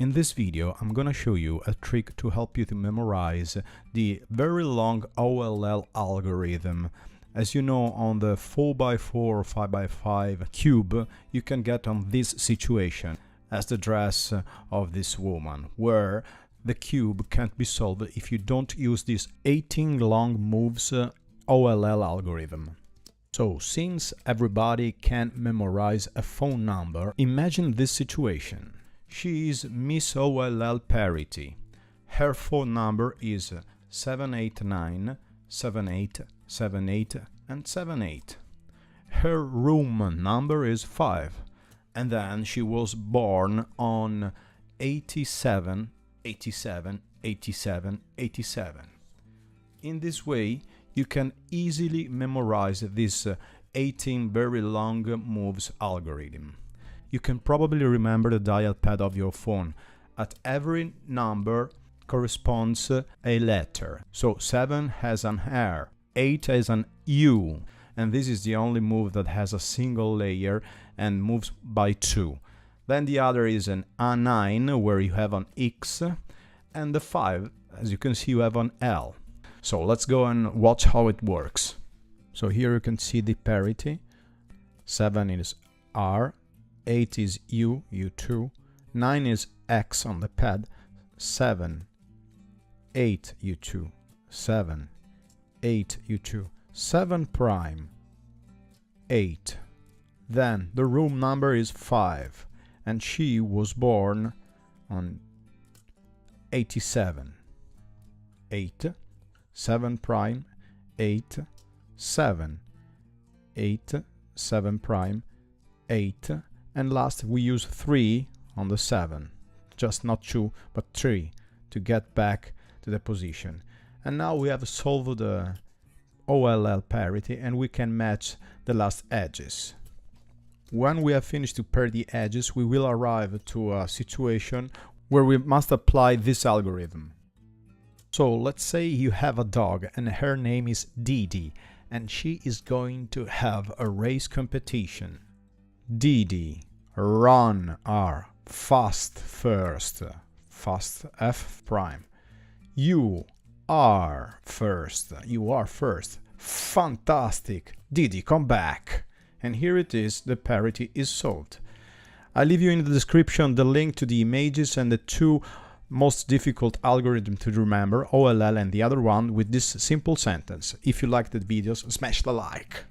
In this video, I'm gonna show you a trick to help you to memorize the very long OLL algorithm. As you know, on the 4x4 or 5x5 cube, you can get on this situation as the dress of this woman, where the cube can't be solved if you don't use this 18 long moves OLL algorithm. So, since everybody can memorize a phone number, imagine this situation. She is Miss OLL Parity. Her phone number is 789 78 78 and 78. Her room number is 5. And then she was born on 87, 87, 87, 87. In this way, you can easily memorize this 18 very long moves algorithm. You can probably remember the dial pad of your phone. At every number corresponds a letter. So 7 has an R, 8 has an U, and this is the only move that has a single layer and moves by 2. Then the other is an A9, where you have an X, and the 5, as you can see, you have an L. So let's go and watch how it works. So here you can see the parity. 7 is R, 8 is U, U2, 9 is X on the pad, 7, 8, U2, 7, 8, U2, 7 prime, 8. Then the room number is 5, and she was born on 87. 8, 7 prime, 8, 7, 8, 7 prime, 8, and last we use 3 on the 7, just not 2 but 3 to get back to the position. And now we have solved the OLL parity and we can match the last edges. When we have finished to pair the edges, we will arrive to a situation where we must apply this algorithm. So let's say you have a dog and her name is Deedee, and she is going to have a race competition. Deedee, run R, fast first, fast F prime. You are first, you are first, fantastic, Deedee, come back. And here it is, the parity is solved. I leave you in the description the link to the images and the two most difficult algorithms to remember, OLL and the other one, with this simple sentence. If you liked the videos, smash the like.